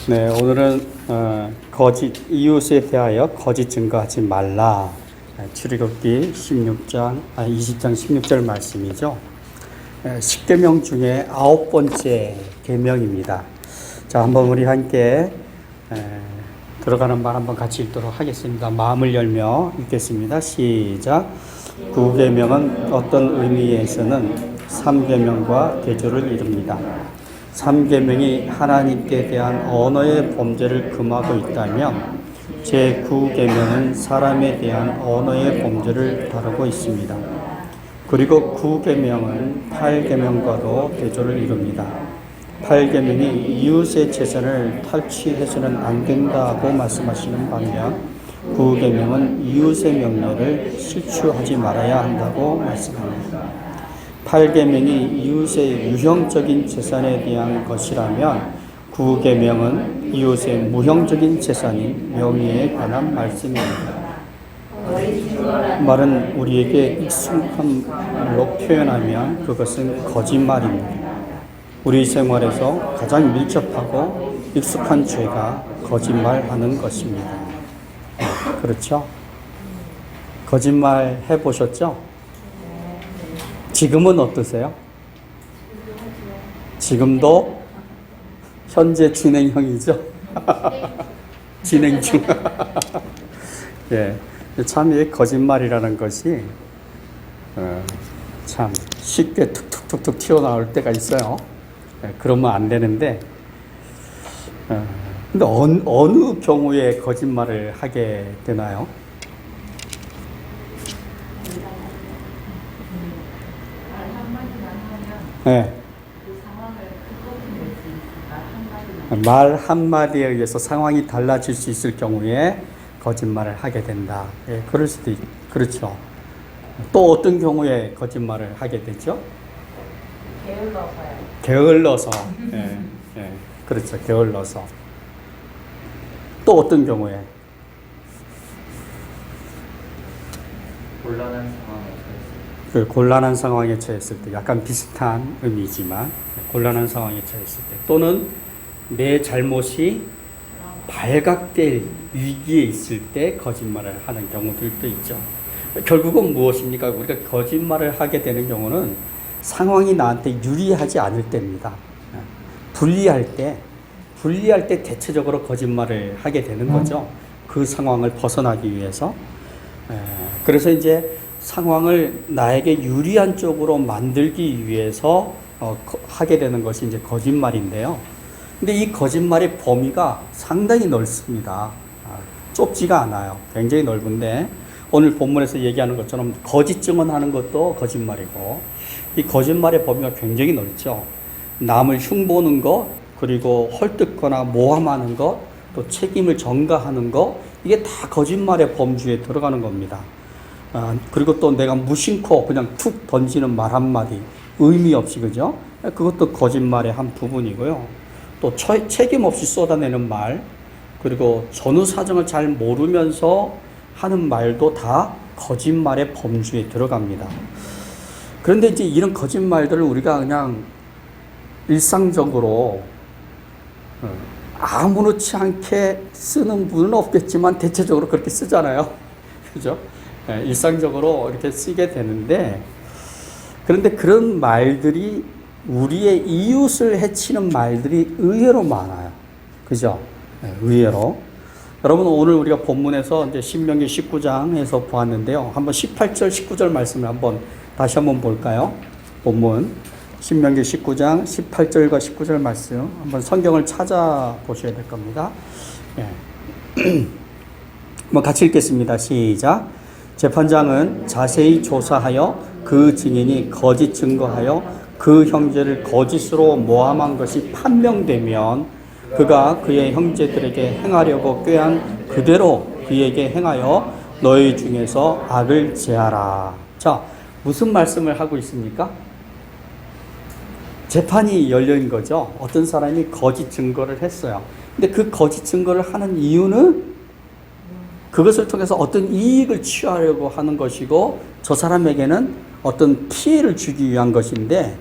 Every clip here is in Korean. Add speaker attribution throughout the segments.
Speaker 1: 네, 오늘은 거짓 이웃에 대하여 거짓 증거하지 말라. 출애굽기 20장 16절 말씀이죠. 10계명 중에 9번째 계명입니다. 자, 한번 우리 함께 들어가는 말 한번 같이 읽도록 하겠습니다. 마음을 열며 읽겠습니다. 시작. 9계명은 어떤 의미에서는 3계명과 대조를 이룹니다. 3계명이 하나님께 대한 언어의 범죄를 금하고 있다면 제9계명은 사람에 대한 언어의 범죄를 다루고 있습니다. 그리고 9계명은 8계명과도 대조를 이룹니다. 8계명이 이웃의 재산을 탈취해서는 안 된다고 말씀하시는 반면 9계명은 이웃의 명예를 실추하지 말아야 한다고 말씀합니다. 8계명이 이웃의 유형적인 재산에 대한 것이라면 9계명은 이웃의 무형적인 재산인 명예에 관한 말씀입니다. 말은 우리에게 익숙한 말로 표현하면 그것은 거짓말입니다. 우리 생활에서 가장 밀접하고 익숙한 죄가 거짓말하는 것입니다. 그렇죠? 거짓말 해보셨죠? 지금은 어떠세요? 지금도 현재 진행형이죠? 진행 중. 예, 참 이 거짓말이라는 것이 참 쉽게 툭툭툭툭 튀어나올 때가 있어요. 그러면 안 되는데, 근데 어느 경우에 거짓말을 하게 되나요? 네. 말 한마디에 의해서 상황이 달라질 수 있을 경우에 거짓말을 하게 된다. 예, 그럴 수도 그렇죠. 또 어떤 경우에 거짓말을 하게 되죠?
Speaker 2: 게을러서요.
Speaker 1: 게을러서. 예, 예, 그렇죠. 게을러서. 또 어떤 경우에? 곤란한 상황에 처했을 때, 약간 비슷한 의미지만 곤란한 상황에 처했을 때, 또는 내 잘못이 발각될 위기에 있을 때 거짓말을 하는 경우들도 있죠. 결국은 무엇입니까? 우리가 거짓말을 하게 되는 경우는 상황이 나한테 유리하지 않을 때입니다. 불리할 때 대체적으로 거짓말을 하게 되는 거죠. 그 상황을 벗어나기 위해서. 그래서 이제 상황을 나에게 유리한 쪽으로 만들기 위해서 하게 되는 것이 이제 거짓말인데요. 근데 이 거짓말의 범위가 상당히 넓습니다. 좁지가 않아요. 굉장히 넓은데 오늘 본문에서 얘기하는 것처럼 거짓 증언하는 것도 거짓말이고, 이 거짓말의 범위가 굉장히 넓죠. 남을 흉보는 것, 그리고 헐뜯거나 모함하는 것, 또 책임을 전가하는 것, 이게 다 거짓말의 범주에 들어가는 겁니다. 그리고 또 내가 무심코 그냥 툭 던지는 말 한마디, 의미 없이, 그죠? 그것도 거짓말의 한 부분이고요. 또 책임 없이 쏟아내는 말, 그리고 전후 사정을 잘 모르면서 하는 말도 다 거짓말의 범주에 들어갑니다. 그런데 이제 이런 거짓말들을 우리가 그냥 일상적으로 아무렇지 않게 쓰는 분은 없겠지만 대체적으로 그렇게 쓰잖아요. 그죠? 일상적으로 이렇게 쓰게 되는데, 그런데 그런 말들이 우리의 이웃을 해치는 말들이 의외로 많아요. 그죠? 의외로. 여러분, 오늘 우리가 본문에서 이제 신명기 19장에서 보았는데요. 한번 18절, 19절 말씀을 다시 한번 볼까요? 본문. 신명기 19장 18절과 19절 말씀. 한번 성경을 찾아보셔야 될 겁니다. 예. 한번 같이 읽겠습니다. 시작. 재판장은 자세히 조사하여 그 증인이 거짓 증거하여 그 형제를 거짓으로 모함한 것이 판명되면 그가 그의 형제들에게 행하려고 꾀한 그대로 그에게 행하여 너희 중에서 악을 제하라. 자, 무슨 말씀을 하고 있습니까? 재판이 열린 거죠. 어떤 사람이 거짓 증거를 했어요. 근데 그 거짓 증거를 하는 이유는 그것을 통해서 어떤 이익을 취하려고 하는 것이고, 저 사람에게는 어떤 피해를 주기 위한 것인데,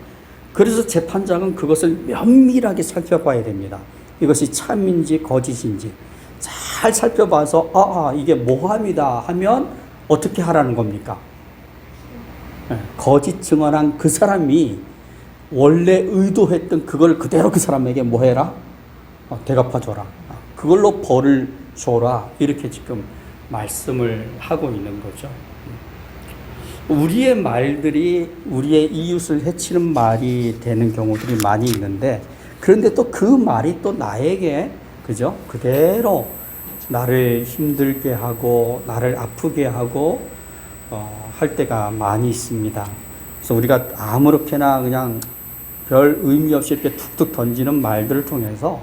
Speaker 1: 그래서 재판장은 그것을 면밀하게 살펴봐야 됩니다. 이것이 참인지 거짓인지 잘 살펴봐서 이게 모함이다 하면 어떻게 하라는 겁니까? 거짓 증언한 그 사람이 원래 의도했던 그걸 그대로 그 사람에게 뭐 해라? 대갚아줘라. 그걸로 벌을 줘라. 이렇게 지금 말씀을 하고 있는 거죠. 우리의 말들이 우리의 이웃을 해치는 말이 되는 경우들이 많이 있는데, 그런데 또 그 말이 또 나에게, 그죠? 그대로 나를 힘들게 하고, 나를 아프게 하고, 할 때가 많이 있습니다. 그래서 우리가 아무렇게나 그냥 별 의미 없이 이렇게 툭툭 던지는 말들을 통해서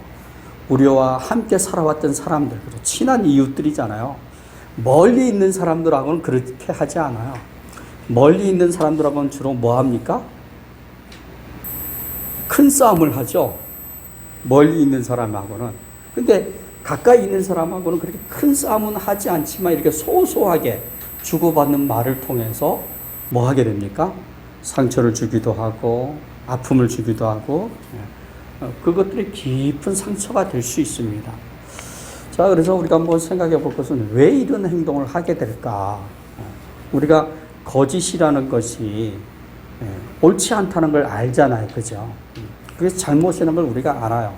Speaker 1: 우리와 함께 살아왔던 사람들, 그리고 친한 이웃들이잖아요. 멀리 있는 사람들하고는 그렇게 하지 않아요. 멀리 있는 사람들하고는 주로 뭐 합니까? 큰 싸움을 하죠. 멀리 있는 사람하고는. 근데 가까이 있는 사람하고는 그렇게 큰 싸움은 하지 않지만 이렇게 소소하게 주고받는 말을 통해서 뭐 하게 됩니까? 상처를 주기도 하고 아픔을 주기도 하고 그것들이 깊은 상처가 될 수 있습니다. 자, 그래서 우리가 한번 생각해 볼 것은 왜 이런 행동을 하게 될까? 우리가 거짓이라는 것이 옳지 않다는 걸 알잖아요. 그죠? 그게 잘못이라는 걸 우리가 알아요.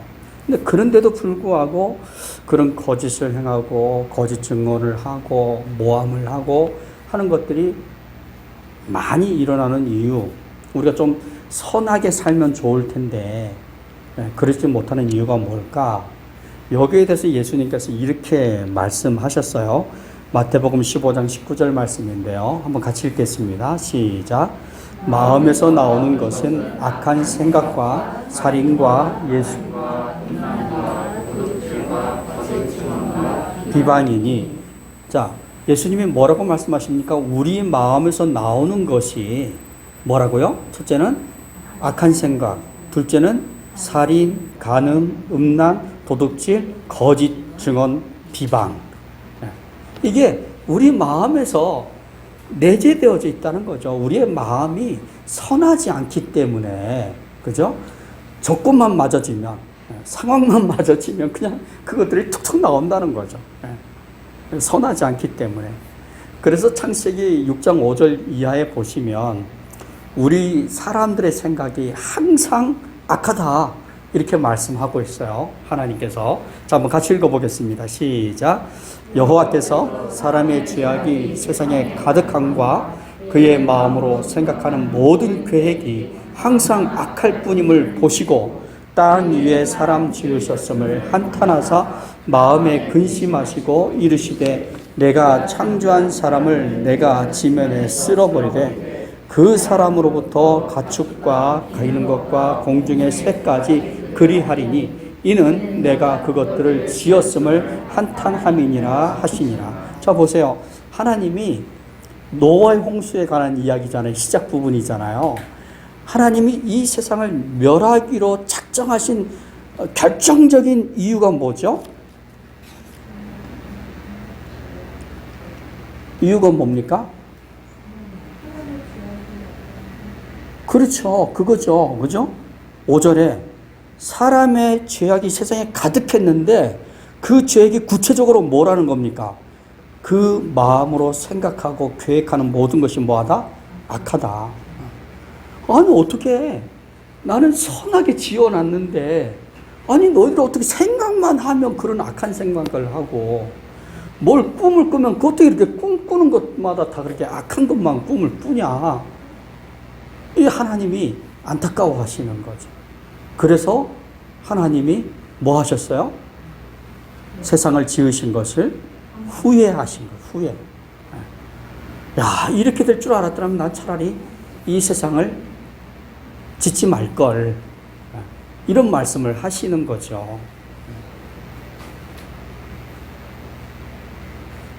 Speaker 1: 근데 그런데도 불구하고 그런 거짓을 행하고 거짓 증언을 하고 모함을 하고 하는 것들이 많이 일어나는 이유, 우리가 좀 선하게 살면 좋을 텐데 그렇지 못하는 이유가 뭘까? 여기에 대해서 예수님께서 이렇게 말씀하셨어요. 마태복음 15장 19절 말씀인데요. 한번 같이 읽겠습니다. 시작. 마음에서 나오는 것은 악한 생각과 살인과 비방이니. 자, 예수님이 뭐라고 말씀하십니까? 우리 마음에서 나오는 것이 뭐라고요? 첫째는 악한 생각, 둘째는 살인, 간음, 음란, 도둑질, 거짓 증언, 비방. 이게 우리 마음에서 내재되어져 있다는 거죠. 우리의 마음이 선하지 않기 때문에, 그죠? 조건만 맞아지면, 상황만 맞아지면 그냥 그것들이 툭툭 나온다는 거죠. 선하지 않기 때문에. 그래서 창세기 6장 5절 이하에 보시면 우리 사람들의 생각이 항상 악하다 이렇게 말씀하고 있어요. 하나님께서. 자, 한번 같이 읽어보겠습니다. 시작. 여호와께서 사람의 죄악이 세상에 가득함과 그의 마음으로 생각하는 모든 계획이 항상 악할 뿐임을 보시고 땅 위에 사람 지으셨음을 한탄하사 마음에 근심하시고 이르시되 내가 창조한 사람을 내가 지면에 쓸어버리되 그 사람으로부터 가축과 가이는 것과 공중의 새까지 그리하리니 이는 내가 그것들을 지었음을 한탄함이니라 하시니라. 자, 보세요. 하나님이 노아의 홍수에 관한 이야기잖아요. 시작 부분이잖아요. 하나님이 이 세상을 멸하기로 작정하신 결정적인 이유가 뭐죠? 이유가 뭡니까? 그렇죠. 그거죠. 그죠? 5절에 사람의 죄악이 세상에 가득했는데 그 죄악이 구체적으로 뭐라는 겁니까? 그 마음으로 생각하고 계획하는 모든 것이 뭐하다? 악하다. 아니, 어떻게 나는 선하게 지어놨는데 아니 너희들 어떻게 생각만 하면 그런 악한 생각을 하고 뭘 꿈을 꾸면 그것도 이렇게 꿈꾸는 것마다 다 그렇게 악한 것만 꿈을 꾸냐. 이 하나님이 안타까워 하시는 거죠. 그래서 하나님이 뭐 하셨어요? 세상을 지으신 것을 후회하신 거예요. 후회. 야, 이렇게 될 줄 알았더라면 난 차라리 이 세상을 짓지 말걸. 이런 말씀을 하시는 거죠.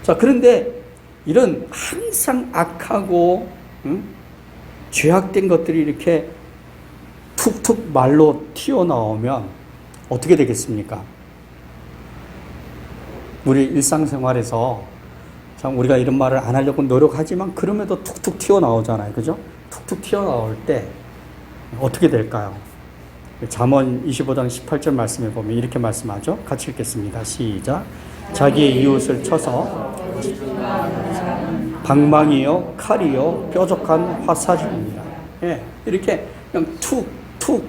Speaker 1: 자, 그런데 이런 항상 악하고 죄악된 것들이 이렇게 툭툭 말로 튀어나오면 어떻게 되겠습니까? 우리 일상생활에서 참 우리가 이런 말을 안 하려고 노력하지만 그럼에도 툭툭 튀어나오잖아요. 그죠? 툭툭 튀어나올 때 어떻게 될까요? 잠언 25장 18절 말씀에 보면 이렇게 말씀하죠. 같이 읽겠습니다. 시작. 자기의 이웃을 쳐서 방망이요 칼이요 뾰족한 화살입니다. 예, 이렇게 그냥 툭툭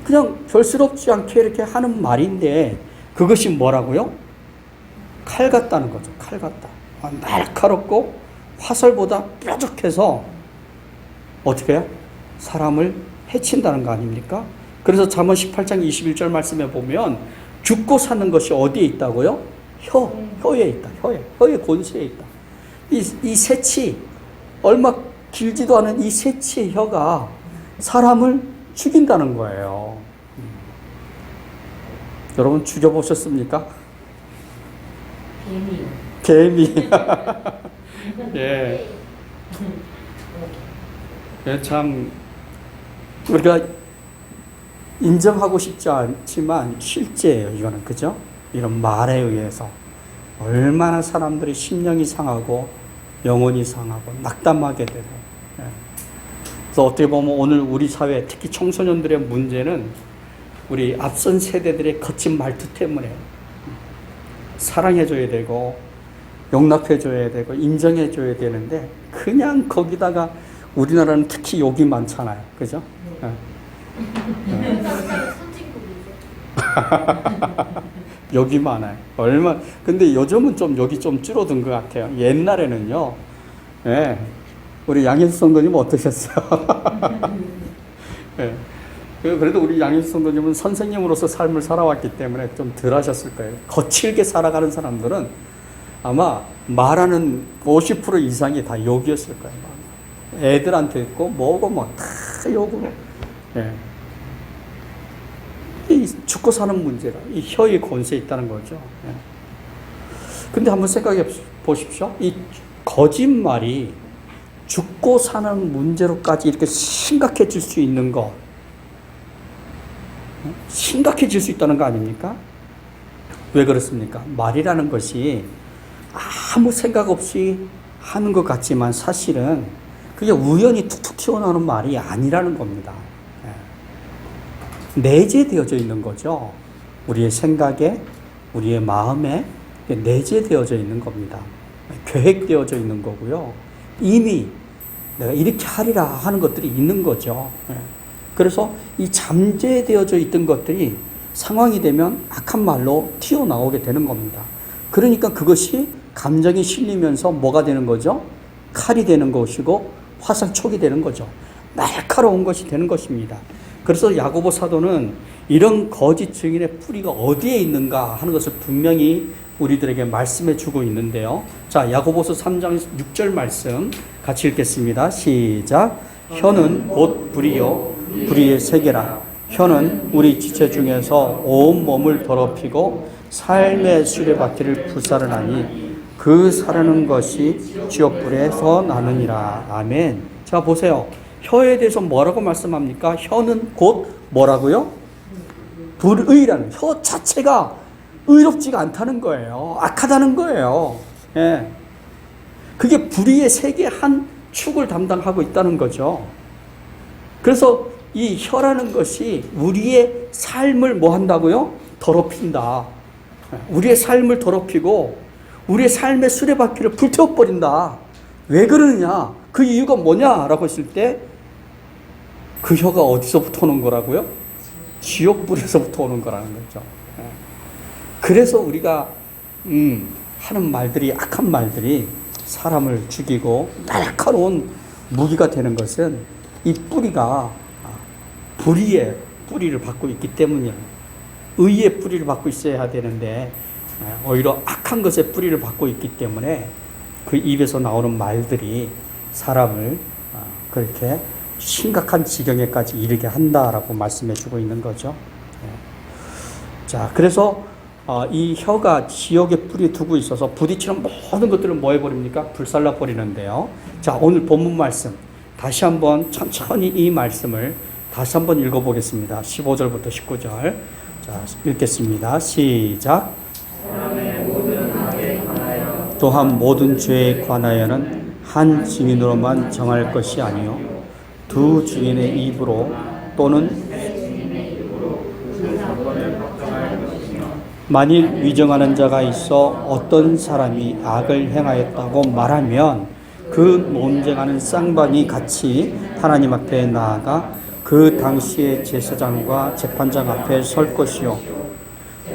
Speaker 1: 그냥 별스럽지 않게 이렇게 하는 말인데 그것이 뭐라고요? 칼 같다는 거죠. 칼 같다. 날카롭고 화살보다 뾰족해서 어떻게 해요? 사람을 해친다는 거 아닙니까? 그래서 잠언 18장 21절 말씀에 보면 죽고 사는 것이 어디에 있다고요? 혀에 있다. 혀의 권세에 있다. 이 새치, 얼마 길지도 않은 이 새치의 혀가 사람을 죽인다는 거예요. 여러분 죽여보셨습니까? 개미. 예. 참 우리가 인정하고 싶지 않지만 실제예요. 이거는 그죠? 이런 말에 의해서 얼마나 사람들이 심령이 상하고 영혼이 상하고 낙담하게 되고. 예. 그래서 어떻게 보면 오늘 우리 사회 특히 청소년들의 문제는 우리 앞선 세대들의 거친 말투 때문에 사랑해줘야 되고 용납해줘야 되고 인정해줘야 되는데 그냥 거기다가 우리나라는 특히 욕이 많잖아요. 그죠? 네. 욕이 많아요. 근데 요즘은 좀 욕이 좀 줄어든 것 같아요. 옛날에는요. 네. 우리 양현수 성도님 어떠셨어요? 네. 그래도 우리 양현수 성도님은 선생님으로서 삶을 살아왔기 때문에 좀 덜 하셨을 거예요. 거칠게 살아가는 사람들은 아마 말하는 50% 이상이 다 욕이었을 거예요. 애들한테 있고 뭐고 막 다 욕으로. 예. 이 죽고 사는 문제가 이 혀의 권세에 있다는 거죠. 예. 근데 한번 생각해 보십시오. 이 거짓말이 죽고 사는 문제로까지 이렇게 심각해질 수 있는 거, 심각해질 수 있다는 거 아닙니까? 왜 그렇습니까? 말이라는 것이 아무 생각 없이 하는 것 같지만 사실은 그게 우연히 툭툭 튀어나오는 말이 아니라는 겁니다. 내재되어져 있는 거죠. 우리의 생각에, 우리의 마음에 내재되어져 있는 겁니다. 계획되어져 있는 거고요. 이미 내가 이렇게 하리라 하는 것들이 있는 거죠. 그래서 이 잠재되어져 있던 것들이 상황이 되면 악한 말로 튀어나오게 되는 겁니다. 그러니까 그것이 감정이 실리면서 뭐가 되는 거죠? 칼이 되는 것이고 화살촉이 되는 거죠. 날카로운 것이 되는 것입니다. 그래서 야고보 사도는 이런 거짓 증인의 뿌리가 어디에 있는가 하는 것을 분명히 우리들에게 말씀해 주고 있는데요. 자, 야고보서 3장 6절 말씀 같이 읽겠습니다. 시작. 혀는 곧 불이요 불의의 세계라. 혀는 우리 지체 중에서 온 몸을 더럽히고 삶의 수레바퀴를 불사르나니 그 사르는 것이 지옥불에서 나느니라. 아멘. 자, 보세요. 혀에 대해서 뭐라고 말씀합니까? 혀는 곧 뭐라고요? 불의라는, 혀 자체가 의롭지가 않다는 거예요. 악하다는 거예요. 예. 그게 불의의 세계 한 축을 담당하고 있다는 거죠. 그래서 이 혀라는 것이 우리의 삶을 뭐 한다고요? 더럽힌다. 우리의 삶을 더럽히고 우리의 삶의 수레바퀴를 불태워버린다. 왜 그러느냐? 그 이유가 뭐냐라고 했을 때 그 혀가 어디서부터 오는 거라고요? 지옥불에서부터 오는 거라는 거죠. 그래서 우리가 하는 말들이, 악한 말들이 사람을 죽이고 날카로운 무기가 되는 것은 이 뿌리가 불의의 뿌리를 받고 있기 때문이에요. 의의 뿌리를 받고 있어야 되는데 오히려 악한 것의 뿌리를 받고 있기 때문에 그 입에서 나오는 말들이 사람을 그렇게 심각한 지경에까지 이르게 한다라고 말씀해 주고 있는 거죠. 자, 그래서 이 혀가 지옥에 뿌리 두고 있어서 부딪히는 모든 것들을 뭐 해버립니까? 불살라 버리는데요. 자, 오늘 본문 말씀 다시 한번 천천히 이 말씀을 다시 한번 읽어보겠습니다. 15절부터 19절. 자, 읽겠습니다. 시작. 또한 모든 죄에 관하여는 한 증인으로만 정할 것이 아니요 두 증인의 입으로 또는 만일 위증하는 자가 있어 어떤 사람이 악을 행하였다고 말하면 그 논쟁하는 쌍방이 같이 하나님 앞에 나아가 그 당시의 제사장과 재판장 앞에 설 것이요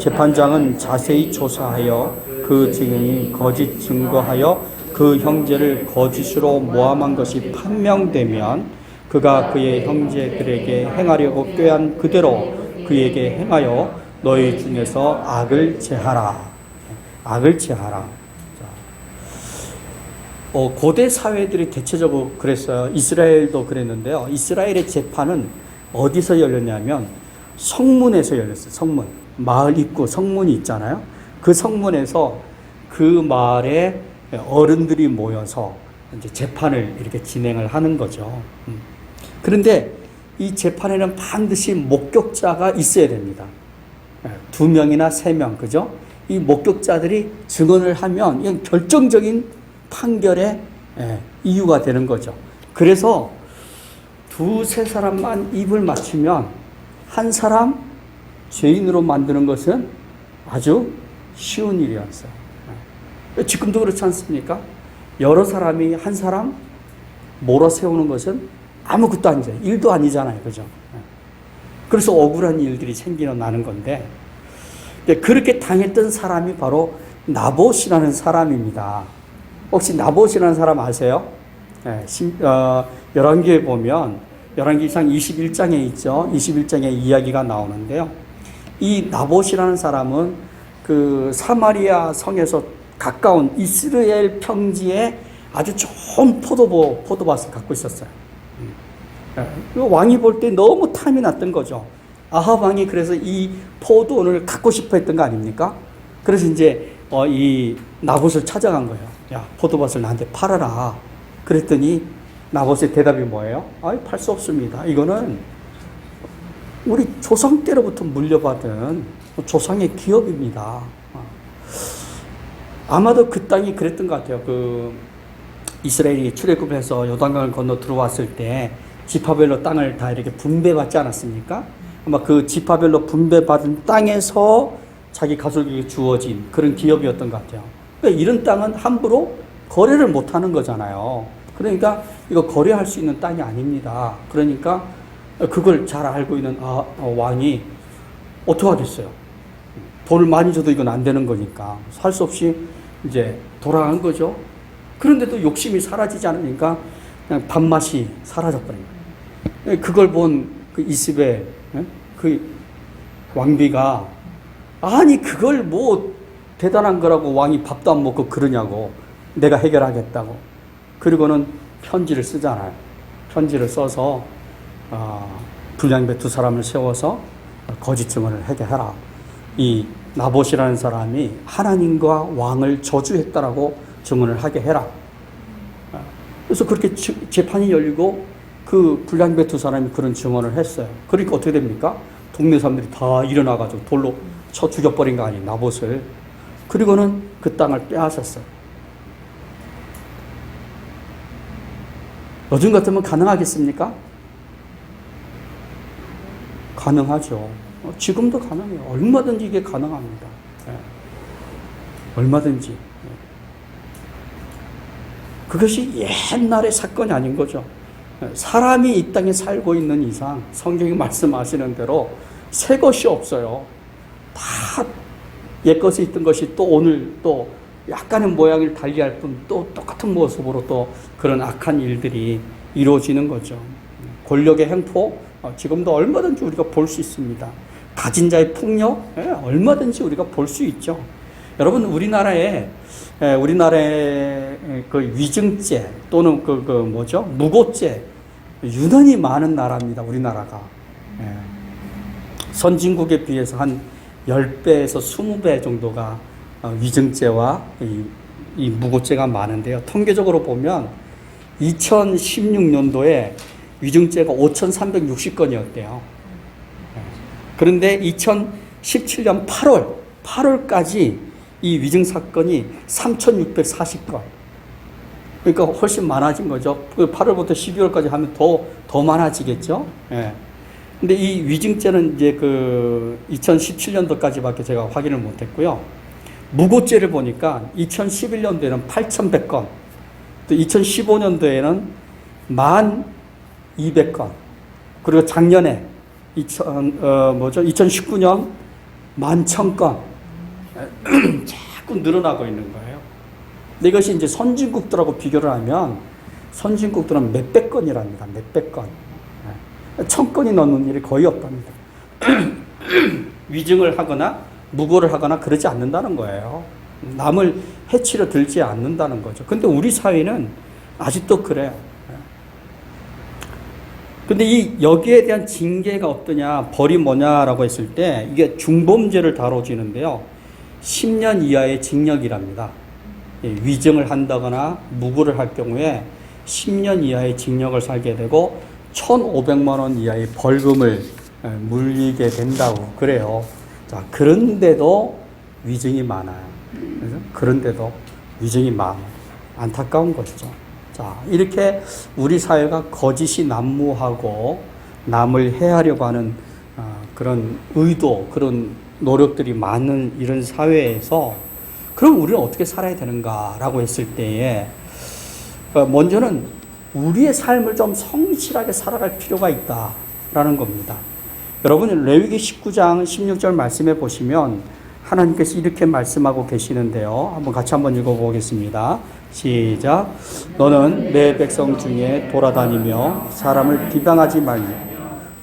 Speaker 1: 재판장은 자세히 조사하여 그 증인이 거짓 증거하여 그 형제를 거짓으로 모함한 것이 판명되면 그가 그의 형제들에게 행하려고 꾀한 그대로 그에게 행하여 너희 중에서 악을 제하라. 악을 제하라. 고대 사회들이 대체적으로 그랬어요. 이스라엘도 그랬는데요. 이스라엘의 재판은 어디서 열렸냐면 성문에서 열렸어요. 성문. 마을 입구 성문이 있잖아요. 그 성문에서 그 마을에 어른들이 모여서 이제 재판을 이렇게 진행을 하는 거죠. 그런데 이 재판에는 반드시 목격자가 있어야 됩니다. 2명이나 3명, 그죠? 이 목격자들이 증언을 하면 이건 결정적인 판결의 이유가 되는 거죠. 그래서 2-3사람만 입을 맞추면 한 사람 죄인으로 만드는 것은 아주 쉬운 일이었어요. 지금도 그렇지 않습니까? 여러 사람이 한 사람 몰아세우는 것은 아무것도 아니죠. 일도 아니잖아요. 그죠? 그래서 억울한 일들이 생기는 건데, 그렇게 당했던 사람이 바로 나봇이라는 사람입니다. 혹시 나봇이라는 사람 아세요? 열왕기에 보면, 열왕기상 21장에 있죠. 21장에 이야기가 나오는데요. 이 나봇이라는 사람은 그 사마리아 성에서 가까운 이스라엘 평지에 아주 좋은 포도밭을 갖고 있었어요. 왕이 볼 때 너무 탐이 났던 거죠. 아합 왕이 그래서 이 포도원을 갖고 싶어 했던 거 아닙니까? 그래서 이제 이 나봇을 찾아간 거예요. 야, 포도밭을 나한테 팔아라. 그랬더니 나봇의 대답이 뭐예요? 팔 수 없습니다. 이거는 우리 조상 때로부터 물려받은 조상의 기업입니다. 아마도 그 땅이 그랬던 것 같아요. 그 이스라엘이 출애굽해서 요단강을 건너 들어왔을 때 지파별로 땅을 다 이렇게 분배받지 않았습니까? 아마 그 지파별로 분배받은 땅에서 자기 가족에게 주어진 그런 기업이었던 것 같아요. 그러니까 이런 땅은 함부로 거래를 못하는 거잖아요. 그러니까 이거 거래할 수 있는 땅이 아닙니다. 그러니까 그걸 잘 알고 있는 왕이 어떻게 하겠어요? 돈을 많이 줘도 이건 안 되는 거니까 살 수 없이 이제 돌아간 거죠. 그런데도 욕심이 사라지지 않으니까 그냥 밥맛이 사라져버린 거예요. 그걸 본 그 이스벨 그 왕비가 아니 그걸 뭐 대단한 거라고 왕이 밥도 안 먹고 그러냐고 내가 해결하겠다고. 그리고는 편지를 쓰잖아요. 편지를 써서 불량배 2사람을 세워서 거짓 증언을 하게 해라. 이 나봇이라는 사람이 하나님과 왕을 저주했다라고 증언을 하게 해라. 그래서 그렇게 재판이 열리고 그 불량배 2사람이 그런 증언을 했어요. 그러니까 어떻게 됩니까? 동네 사람들이 다 일어나가지고 돌로 쳐 죽여버린 거 아니에요, 나봇을. 그리고는 그 땅을 빼앗았어요. 요즘 같으면 가능하겠습니까? 가능하죠. 지금도 가능해요. 얼마든지 이게 가능합니다. 얼마든지. 그것이 옛날의 사건이 아닌 거죠. 사람이 이 땅에 살고 있는 이상 성경이 말씀하시는 대로 새 것이 없어요. 다 옛것에 있던 것이 또 오늘 또 약간의 모양을 달리할 뿐 또 똑같은 모습으로 또 그런 악한 일들이 이루어지는 거죠. 권력의 횡포 지금도 얼마든지 우리가 볼 수 있습니다. 가진 자의 폭력 얼마든지 우리가 볼 수 있죠. 여러분 우리나라의 그 위증죄 또는 무고죄 유난히 많은 나라입니다. 우리나라가 선진국에 비해서 한 10배에서 20배 정도가 위증죄와 이 무고죄가 많은데요. 통계적으로 보면 2016년도에 위증죄가 5,360건이었대요. 그런데 2017년 8월까지 이 위증 사건이 3,640건. 그러니까 훨씬 많아진 거죠. 8월부터 12월까지 하면 더 많아지겠죠. 예. 근데 이 위증죄는 이제 그 2017년도까지밖에 제가 확인을 못했고요. 무고죄를 보니까 2011년도에는 8,100건, 또 2015년도에는 1,200건, 그리고 작년에 2019년 11,000건 자꾸 늘어나고 있는 거예요. 근데 이것이 이제 선진국들하고 비교를 하면 선진국들은 몇백 건이랍니다. 몇백 건. 1,000건이 넘는 일이 거의 없답니다. 위증을 하거나 무고를 하거나 그러지 않는다는 거예요. 남을 해치려 들지 않는다는 거죠. 근데 우리 사회는 아직도 그래요. 근데 여기에 대한 징계가 어떠냐, 벌이 뭐냐라고 했을 때 이게 중범죄를 다뤄지는데요. 10년 이하의 징역이랍니다. 위증을 한다거나 무고를 할 경우에 10년 이하의 징역을 살게 되고 1,500만 원 이하의 벌금을 물리게 된다고 그래요. 자, 그런데도 위증이 많아요. 그래서 그런데도 위증이 많아요. 안타까운 것이죠. 자, 이렇게 우리 사회가 거짓이 난무하고 남을 해하려고 하는 그런 의도, 그런 노력들이 많은 이런 사회에서 그럼 우리는 어떻게 살아야 되는가라고 했을 때에 먼저는 우리의 삶을 좀 성실하게 살아갈 필요가 있다라는 겁니다. 여러분, 레위기 19장 16절 말씀해 보시면 하나님께서 이렇게 말씀하고 계시는데요. 한번 읽어보겠습니다. 시작. 너는 내 백성 중에 돌아다니며 사람을 비방하지 말며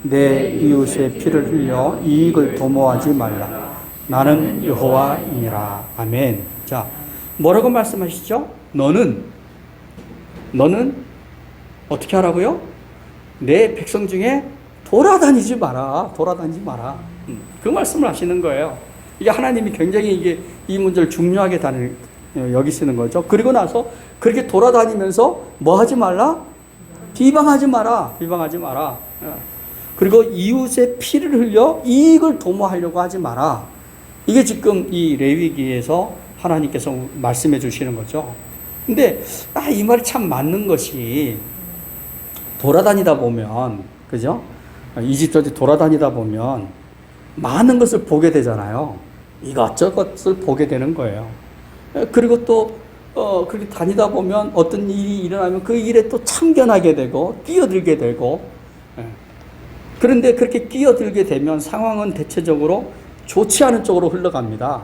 Speaker 1: 내 이웃의 피를 흘려 이익을 도모하지 말라. 나는 여호와이니라. 아멘. 자, 뭐라고 말씀하시죠? 너는 어떻게 하라고요? 내 백성 중에 돌아다니지 마라. 돌아다니지 마라. 그 말씀을 하시는 거예요. 이게 하나님이 굉장히 이 문제를 중요하게 여기시는 거죠. 그리고 나서 그렇게 돌아다니면서 뭐 하지 말라? 비방하지 마라. 비방하지 마라. 그리고 이웃의 피를 흘려 이익을 도모하려고 하지 마라. 이게 지금 이 레위기에서 하나님께서 말씀해 주시는 거죠. 근데 이 말이 참 맞는 것이 돌아다니다 보면, 그죠? 이집트에 돌아다니다 보면 많은 것을 보게 되잖아요. 이것저것을 보게 되는 거예요. 그리고 또 그렇게 다니다 보면 어떤 일이 일어나면 그 일에 또 참견하게 되고 끼어들게 되고, 그런데 그렇게 끼어들게 되면 상황은 대체적으로 좋지 않은 쪽으로 흘러갑니다.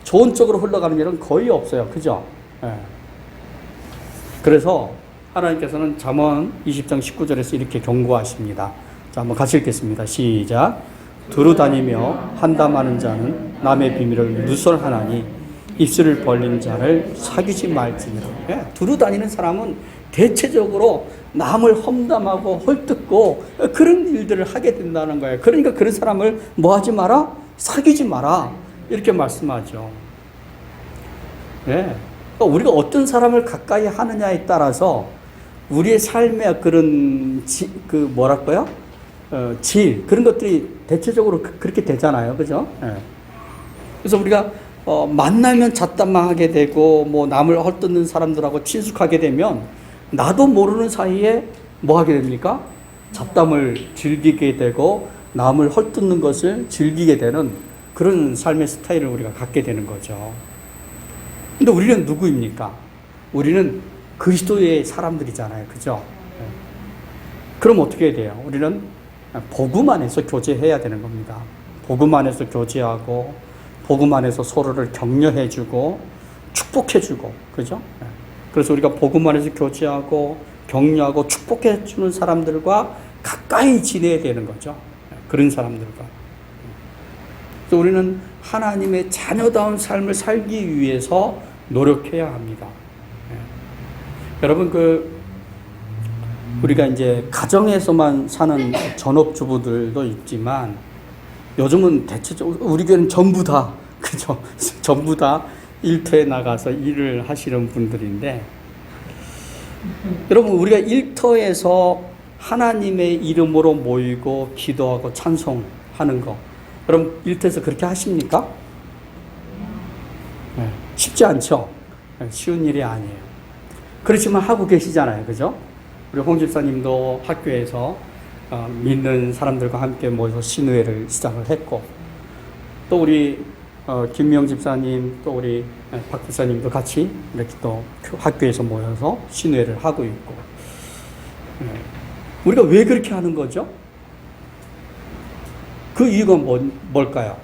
Speaker 1: 좋은 쪽으로 흘러가는 일은 거의 없어요. 그죠? 그래서 하나님께서는 잠언 20장 19절에서 이렇게 경고하십니다. 자, 한번 같이 읽겠습니다. 시작. 두루 다니며 한담하는 자는 남의 비밀을 누설하나니 입술을 벌린 자를 사귀지 말지니라. 두루 다니는 사람은 대체적으로 남을 험담하고 헐뜯고 그런 일들을 하게 된다는 거예요. 그러니까 그런 사람을 뭐 하지 마라? 사귀지 마라. 이렇게 말씀하죠. 그러니까 우리가 어떤 사람을 가까이 하느냐에 따라서 우리의 삶의 그런 질, 그런 것들이 대체적으로 그렇게 되잖아요. 그죠? 그래서 우리가 만나면 잡담하게 되고 뭐 남을 헐뜯는 사람들하고 친숙하게 되면 나도 모르는 사이에 뭐 하게 됩니까? 잡담을 즐기게 되고 남을 헐뜯는 것을 즐기게 되는 그런 삶의 스타일을 우리가 갖게 되는 거죠. 근데 우리는 누구입니까? 우리는 그리스도의 사람들이잖아요. 그죠? 그럼 어떻게 해야 돼요? 우리는 복음 안에서 교제해야 되는 겁니다. 복음 안에서 교제하고 복음 안에서 서로를 격려해주고 축복해주고, 그죠? 그래서 우리가 복음 안에서 교제하고 격려하고 축복해주는 사람들과 가까이 지내야 되는 거죠. 그런 사람들과. 그래서 우리는 하나님의 자녀다운 삶을 살기 위해서 노력해야 합니다. 여러분, 우리가 이제 가정에서만 사는 전업주부들도 있지만 요즘은 대체적으로 우리 교회는 전부 다, 그죠? 전부 다 일터에 나가서 일을 하시는 분들인데, 여러분, 우리가 일터에서 하나님의 이름으로 모이고 기도하고 찬송하는 거, 여러분 일터에서 그렇게 하십니까? 쉽지 않죠? 쉬운 일이 아니에요. 그렇지만 하고 계시잖아요. 그죠? 우리 홍 집사님도 학교에서 믿는 사람들과 함께 모여서 신우회를 시작을 했고, 또 우리 김명 집사님, 또 우리 박 집사님도 같이 이렇게 또 학교에서 모여서 신우회를 하고 있고, 우리가 왜 그렇게 하는 거죠? 그 이유가 뭘까요?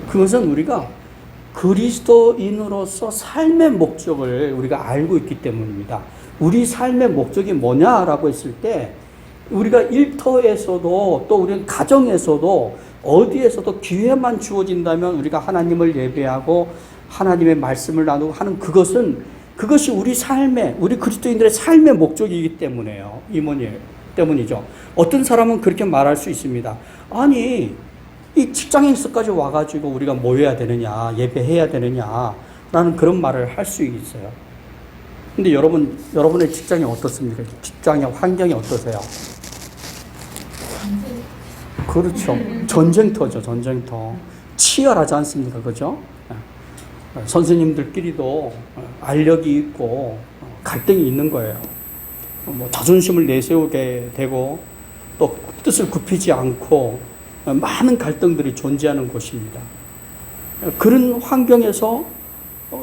Speaker 1: 그것은 우리가 그리스도인으로서 삶의 목적을 우리가 알고 있기 때문입니다. 우리 삶의 목적이 뭐냐라고 했을 때, 우리가 일터에서도 또 우리 가정에서도 어디에서도 기회만 주어진다면 우리가 하나님을 예배하고 하나님의 말씀을 나누고 하는 그것이 우리 삶의, 우리 그리스도인들의 삶의 목적이기 때문이죠. 어떤 사람은 그렇게 말할 수 있습니다. 아니, 이 직장에서까지 와가지고 우리가 모여야 되느냐, 예배해야 되느냐라는 그런 말을 할 수 있어요. 근데 여러분의 직장이 어떻습니까? 직장의 환경이 어떠세요? 그렇죠. 전쟁터죠, 전쟁터. 치열하지 않습니까? 그죠? 선생님들끼리도 알력이 있고 갈등이 있는 거예요. 자존심을 내세우게 되고 또 뜻을 굽히지 않고 많은 갈등들이 존재하는 곳입니다. 그런 환경에서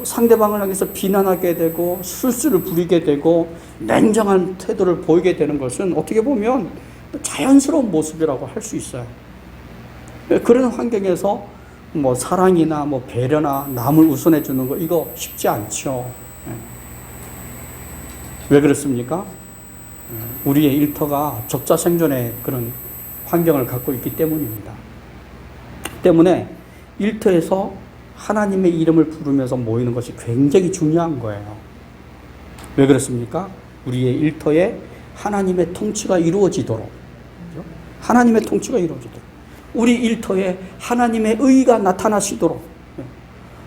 Speaker 1: 상대방을 향해서 비난하게 되고 술수를 부리게 되고 냉정한 태도를 보이게 되는 것은 어떻게 보면 자연스러운 모습이라고 할 수 있어요. 그런 환경에서 사랑이나 배려나 남을 우선해 주는 거, 이거 쉽지 않죠. 왜 그렇습니까? 우리의 일터가 적자생존의 그런 환경을 갖고 있기 때문입니다. 때문에 일터에서 하나님의 이름을 부르면서 모이는 것이 굉장히 중요한 거예요. 왜 그렇습니까? 우리의 일터에 하나님의 통치가 이루어지도록, 하나님의 통치가 이루어지도록, 우리 일터에 하나님의 의가 나타나시도록,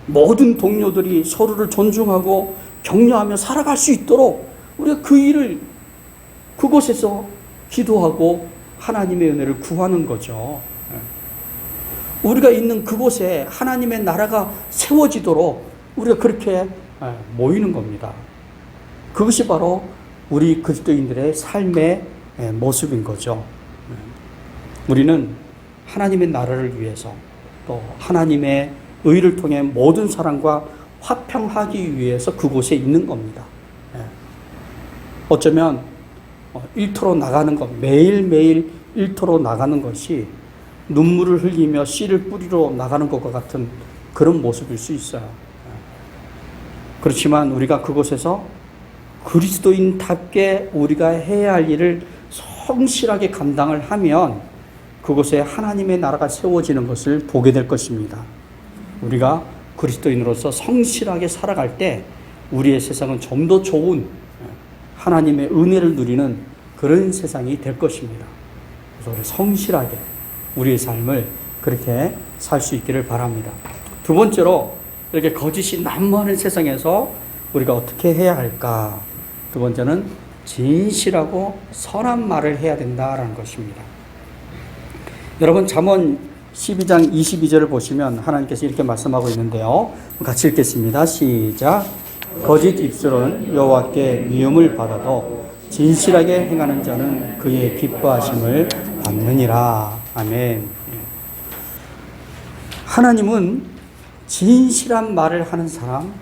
Speaker 1: 모든 동료들이 서로를 존중하고 격려하며 살아갈 수 있도록 우리가 그 일을 그곳에서 기도하고 하나님의 은혜를 구하는 거죠. 우리가 있는 그곳에 하나님의 나라가 세워지도록 우리가 그렇게 모이는 겁니다. 그것이 바로 우리 그리스도인들의 삶의 모습인 거죠. 우리는 하나님의 나라를 위해서 또 하나님의 의를 통해 모든 사람과 화평하기 위해서 그곳에 있는 겁니다. 어쩌면 일터로 나가는 것, 매일매일 일터로 나가는 것이 눈물을 흘리며 씨를 뿌리러 나가는 것과 같은 그런 모습일 수 있어요. 그렇지만 우리가 그곳에서 그리스도인답게 우리가 해야 할 일을 성실하게 감당을 하면 그곳에 하나님의 나라가 세워지는 것을 보게 될 것입니다. 우리가 그리스도인으로서 성실하게 살아갈 때 우리의 세상은 좀 더 좋은 하나님의 은혜를 누리는 그런 세상이 될 것입니다. 그래서 우리 성실하게 우리의 삶을 그렇게 살 수 있기를 바랍니다. 두 번째로, 이렇게 거짓이 난무하는 세상에서 우리가 어떻게 해야 할까? 두 번째는 진실하고 선한 말을 해야 된다라는 것입니다. 여러분, 잠언 12장 22절을 보시면 하나님께서 이렇게 말씀하고 있는데요. 같이 읽겠습니다. 시작. 거짓 입술은 여호와께 미움을 받아도 진실하게 행하는 자는 그의 기뻐하심을 받느니라. 아멘. 하나님은 진실한 말을 하는 사람,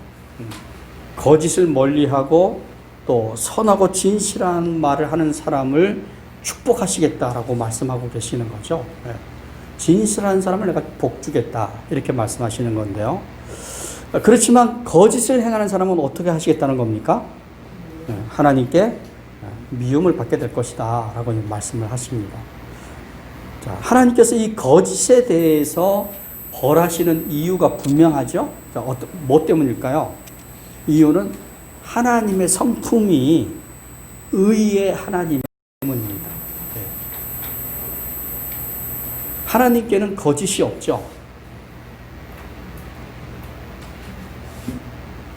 Speaker 1: 거짓을 멀리하고 또 선하고 진실한 말을 하는 사람을 축복하시겠다라고 말씀하고 계시는 거죠. 진실한 사람을 내가 복 주겠다, 이렇게 말씀하시는 건데요. 그렇지만 거짓을 행하는 사람은 어떻게 하시겠다는 겁니까? 하나님께 미움을 받게 될 것이다 라고 말씀을 하십니다. 자, 하나님께서 이 거짓에 대해서 벌하시는 이유가 분명하죠. 자, 뭐 때문일까요? 이유는 하나님의 성품이 의의 하나님 때문입니다. 하나님께는 거짓이 없죠.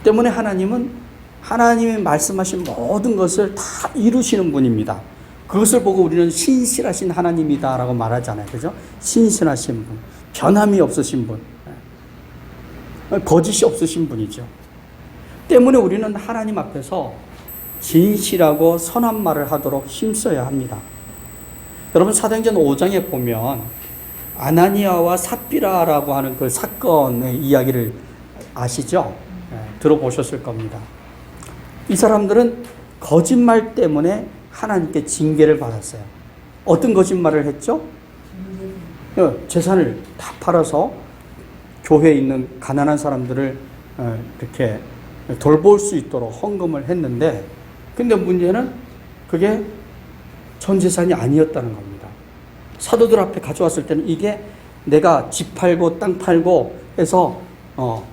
Speaker 1: 때문에 하나님은 하나님이 말씀하신 모든 것을 다 이루시는 분입니다. 그것을 보고 우리는 신실하신 하나님이다라고 말하잖아요. 그죠? 신실하신 분, 변함이 없으신 분, 거짓이 없으신 분이죠. 때문에 우리는 하나님 앞에서 진실하고 선한 말을 하도록 힘써야 합니다. 여러분 사도행전 5장에 보면 아나니아와 삽비라라고 하는 그 사건의 이야기를 아시죠? 들어보셨을 겁니다. 이 사람들은 거짓말 때문에 하나님께 징계를 받았어요. 어떤 거짓말을 했죠? 재산을 다 팔아서 교회에 있는 가난한 사람들을 이렇게 돌볼 수 있도록 헌금을 했는데, 근데 문제는 그게 전 재산이 아니었다는 겁니다. 사도들 앞에 가져왔을 때는 이게 내가 집 팔고 땅 팔고 해서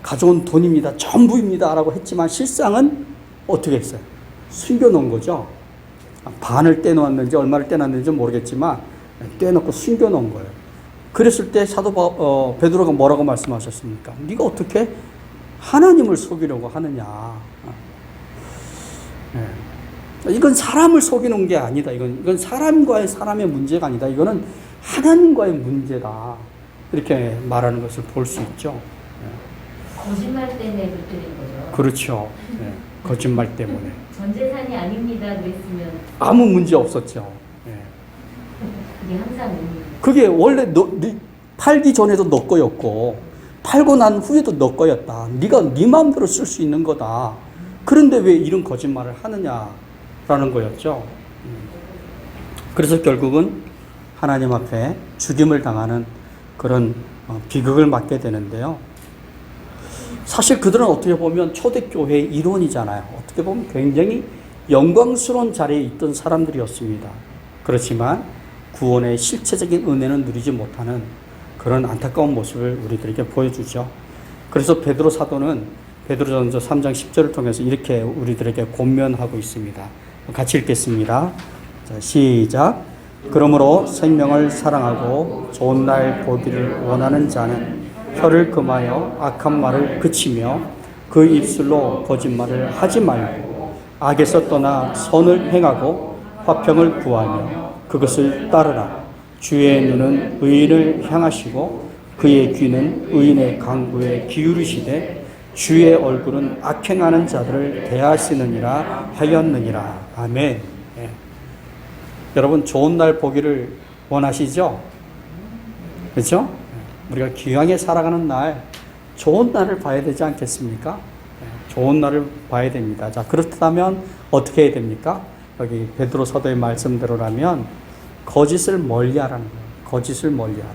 Speaker 1: 가져온 돈입니다, 전부입니다 라고 했지만 실상은 어떻게 했어요? 숨겨놓은 거죠. 반을 떼놓았는지 얼마를 떼놨는지 모르겠지만 떼놓고 숨겨놓은 거예요. 그랬을 때 사도 베드로가 뭐라고 말씀하셨습니까? 네가 어떻게 하나님을 속이려고 하느냐. 이건 사람을 속이는 게 아니다. 이건 사람의 문제가 아니다. 이거는 하나님과의 문제다. 이렇게 말하는 것을 볼 수 있죠.
Speaker 3: 거짓말 때문에 그렇게 된 거죠.
Speaker 1: 그렇죠. 거짓말 때문에.
Speaker 3: 전 재산이 아닙니다. 그랬으면
Speaker 1: 아무 문제 없었죠.
Speaker 3: 그게 항상 의미.
Speaker 1: 그게 원래 팔기 전에도 너 거였고 팔고 난 후에도 너 거였다. 네가 네 마음대로 쓸 수 있는 거다. 그런데 왜 이런 거짓말을 하느냐라는 거였죠. 그래서 결국은 하나님 앞에 죽임을 당하는 그런 비극을 맞게 되는데요. 사실 그들은 어떻게 보면 초대교회의 일원이잖아요. 어떻게 보면 굉장히 영광스러운 자리에 있던 사람들이었습니다. 그렇지만 구원의 실체적인 은혜는 누리지 못하는 그런 안타까운 모습을 우리들에게 보여주죠. 그래서 베드로 사도는 베드로전서 3장 10절을 통해서 이렇게 우리들에게 권면하고 있습니다. 같이 읽겠습니다. 자, 시작. 그러므로 생명을 사랑하고 좋은 날 보기를 원하는 자는 혀를 금하여 악한 말을 그치며 그 입술로 거짓말을 하지 말고 악에서 떠나 선을 행하고 화평을 구하며 그것을 따르라. 주의 눈은 의인을 향하시고 그의 귀는 의인의 간구에 기울이시되 주의 얼굴은 악행하는 자들을 대하시느니라 하였느니라. 아멘. 여러분 좋은 날 보기를 원하시죠? 그렇죠? 우리가 귀하게 살아가는 날, 좋은 날을 봐야 되지 않겠습니까? 좋은 날을 봐야 됩니다. 자, 그렇다면 어떻게 해야 됩니까? 여기 베드로 서도의 말씀대로라면 거짓을 멀리하라는 거예요. 거짓을 멀리하라.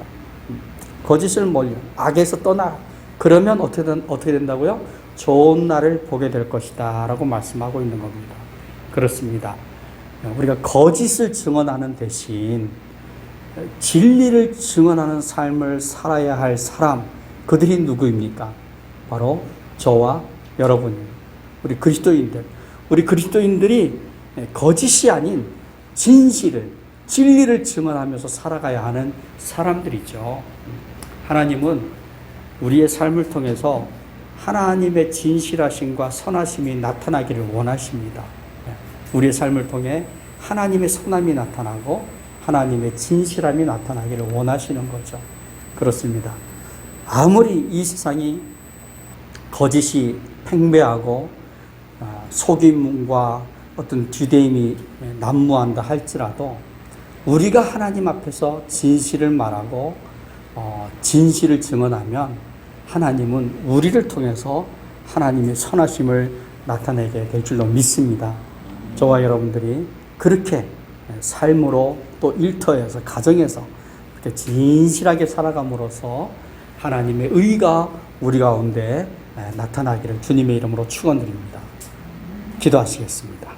Speaker 1: 거짓을 멀리. 악에서 떠나라. 그러면 어떻게 된다고요? 좋은 날을 보게 될 것이다 라고 말씀하고 있는 겁니다. 그렇습니다. 우리가 거짓을 증언하는 대신 진리를 증언하는 삶을 살아야 할 사람, 그들이 누구입니까? 바로 저와 여러분입니다. 우리 그리스도인들. 우리 그리스도인들이 거짓이 아닌 진리를 증언하면서 살아가야 하는 사람들이죠. 하나님은 우리의 삶을 통해서 하나님의 진실하심과 선하심이 나타나기를 원하십니다. 우리의 삶을 통해 하나님의 선함이 나타나고 하나님의 진실함이 나타나기를 원하시는 거죠. 그렇습니다. 아무리 이 세상이 거짓이 팽배하고 속임과 어떤 뒤대임이 난무한다 할지라도 우리가 하나님 앞에서 진실을 말하고 진실을 증언하면 하나님은 우리를 통해서 하나님의 선하심을 나타내게 될 줄로 믿습니다. 저와 여러분들이 그렇게 삶으로 또 일터에서 가정에서 그렇게 진실하게 살아감으로써 하나님의 의가 우리 가운데 나타나기를 주님의 이름으로 축원드립니다. 기도하시겠습니다.